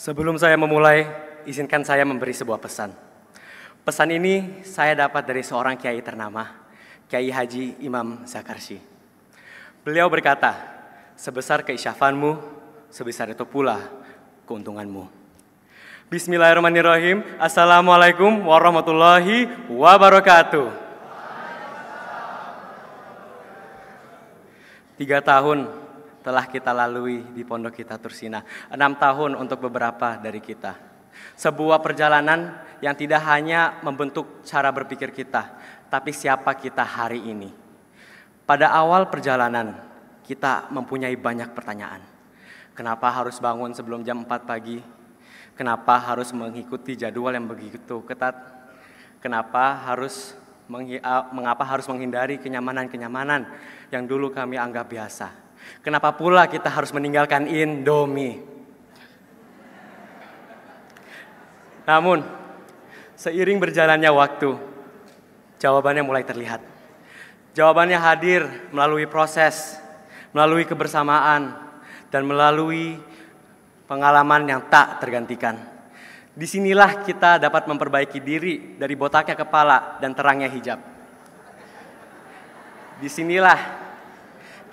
Sebelum saya memulai, izinkan saya memberi sebuah pesan. Pesan ini saya dapat dari seorang kiai ternama, Kiai Haji Imam Zakarsi. Beliau berkata, sebesar keisyafanmu, sebesar itu pula keuntunganmu. Bismillahirrahmanirrahim. Assalamualaikum warahmatullahi wabarakatuh. 3 tahun telah kita lalui di Pondok Hitatur Sina, 6 tahun untuk beberapa dari kita. Sebuah perjalanan yang tidak hanya membentuk cara berpikir kita, tapi siapa kita hari ini. Pada awal perjalanan, kita mempunyai banyak pertanyaan. Kenapa harus bangun sebelum jam 4 pagi? Kenapa harus mengikuti jadwal yang begitu ketat? Mengapa harus menghindari kenyamanan-kenyamanan yang dulu kami anggap biasa? Kenapa pula kita harus meninggalkan Indomie? Namun, seiring berjalannya waktu, jawabannya mulai terlihat. Jawabannya hadir melalui proses, melalui kebersamaan, dan melalui pengalaman yang tak tergantikan. Disinilah kita dapat memperbaiki diri dari botaknya kepala dan terangnya hijab. Disinilah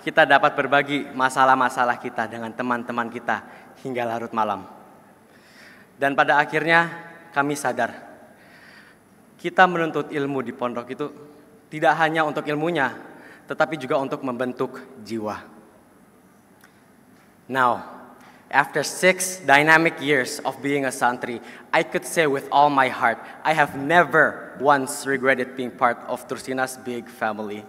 kita dapat berbagi masalah-masalah kita dengan teman-teman kita hingga larut malam. Dan pada akhirnya kami sadar, kita menuntut ilmu di pondok itu tidak hanya untuk ilmunya, tetapi juga untuk membentuk jiwa. Now, after 6 dynamic years of being a santri, I could say with all my heart, I have never once regretted being part of Tursina's big family.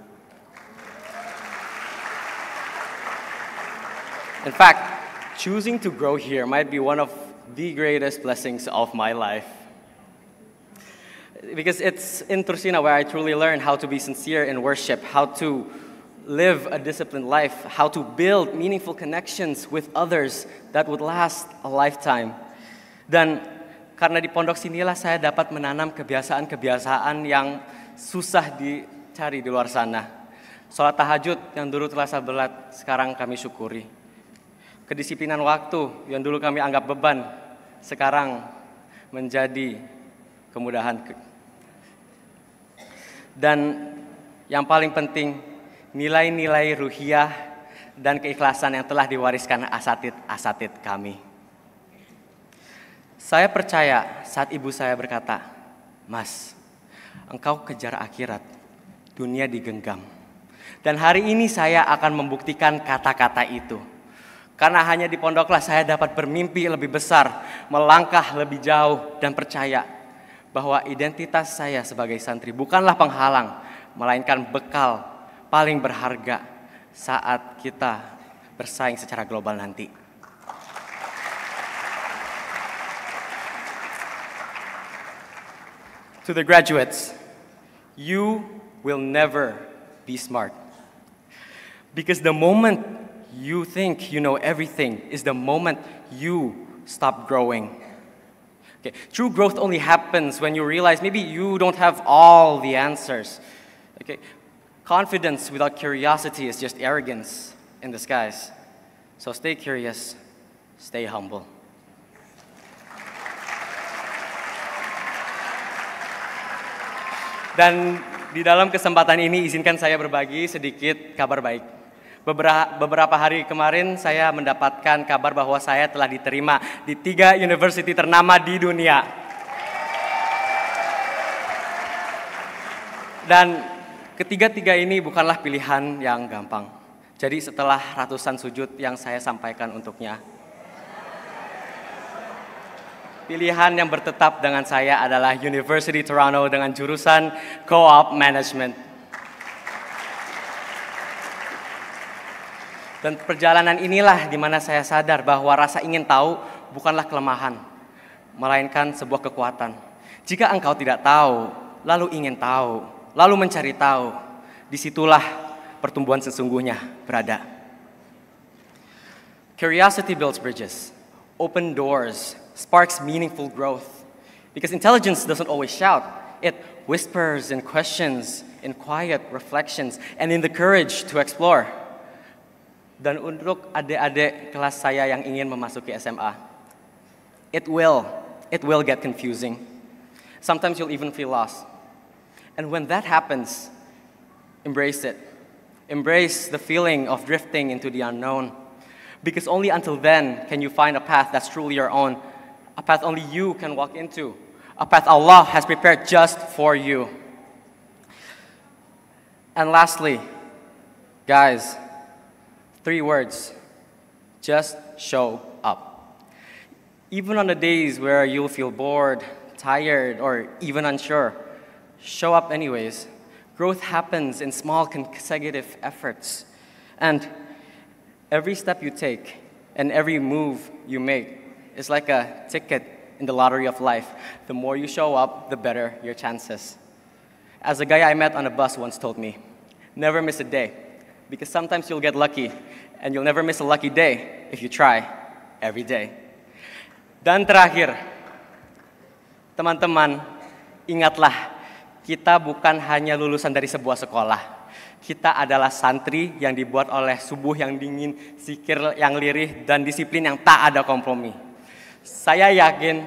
In fact, choosing to grow here might be one of the greatest blessings of my life. Because it's in Tursina where I truly learned how to be sincere in worship, how to live a disciplined life, how to build meaningful connections with others that would last a lifetime. Dan karena di pondok sinilah saya dapat menanam kebiasaan-kebiasaan yang susah dicari di luar sana. Sholat tahajud yang dulu terasa berat, sekarang kami syukuri. Kedisiplinan waktu yang dulu kami anggap beban, sekarang menjadi kemudahan. Dan yang paling penting, nilai-nilai ruhiyah dan keikhlasan yang telah diwariskan asatid kami. Saya percaya saat ibu saya berkata, "Mas, engkau kejar akhirat, dunia digenggam." Dan hari ini saya akan membuktikan kata-kata itu. Karena hanya di pondoklah saya dapat bermimpi lebih besar, melangkah lebih jauh, dan percaya bahwa identitas saya sebagai santri bukanlah penghalang, melainkan bekal paling berharga saat kita bersaing secara global nanti. To the graduates, you will never be smart. Because the moment you think you know everything is the moment you stop growing. Okay. True growth only happens when you realize maybe you don't have all the answers. Okay. Confidence without curiosity is just arrogance in disguise. So stay curious, stay humble. Dan di dalam kesempatan ini izinkan saya berbagi sedikit kabar baik. Beberapa hari kemarin saya mendapatkan kabar bahwa saya telah diterima di 3 university ternama di dunia. Dan ketiga-tiga ini bukanlah pilihan yang gampang. Jadi setelah ratusan sujud yang saya sampaikan untuknya, pilihan yang bertetap dengan saya adalah University Toronto dengan jurusan Co-op Management. Dan perjalanan inilah di mana saya sadar bahwa rasa ingin tahu bukanlah kelemahan, melainkan sebuah kekuatan. Jika engkau tidak tahu, lalu ingin tahu, lalu mencari tahu, disitulah pertumbuhan sesungguhnya berada. Curiosity builds bridges, open doors, sparks meaningful growth. Because intelligence doesn't always shout, it whispers in questions, in quiet reflections, and in the courage to explore. Dan untuk adik-adik kelas saya yang ingin memasuki SMA, It will get confusing. Sometimes you'll even feel lost. And when that happens, embrace it. Embrace the feeling of drifting into the unknown. Because only until then can you find a path that's truly your own, a path only you can walk into, a path Allah has prepared just for you. And lastly, guys, 3 words: just show up. Even on the days where you'll feel bored, tired, or even unsure, show up anyways. Growth happens in small consecutive efforts. And every step you take and every move you make is like a ticket in the lottery of life. The more you show up, the better your chances. As a guy I met on a bus once told me, never miss a day, because sometimes you'll get lucky, and you'll never miss a lucky day if you try every day. Dan terakhir, teman-teman, ingatlah, kita bukan hanya lulusan dari sebuah sekolah. Kita adalah santri yang dibuat oleh subuh yang dingin, zikir yang lirih, dan disiplin yang tak ada kompromi. Saya yakin,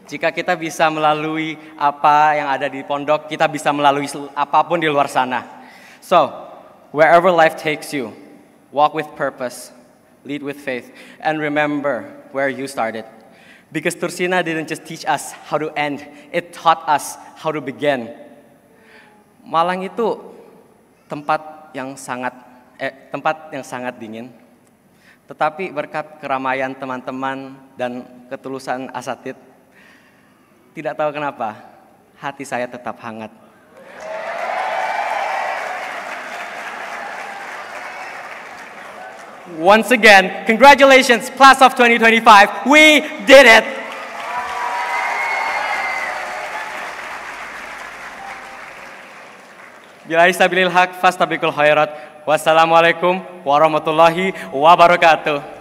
jika kita bisa melalui apa yang ada di pondok, kita bisa melalui apapun di luar sana. So, wherever life takes you, walk with purpose, lead with faith, and remember where you started. Because Tursina didn't just teach us how to end, it taught us how to begin. Malang itu tempat yang sangat dingin. Tetapi berkat keramaian teman-teman dan ketulusan asatid, tidak tahu kenapa, hati saya tetap hangat. Once again, congratulations, class of 2025. We did it! Billahi sabilil haq, fastabiqul khairat. Wassalamualaikum warahmatullahi wabarakatuh.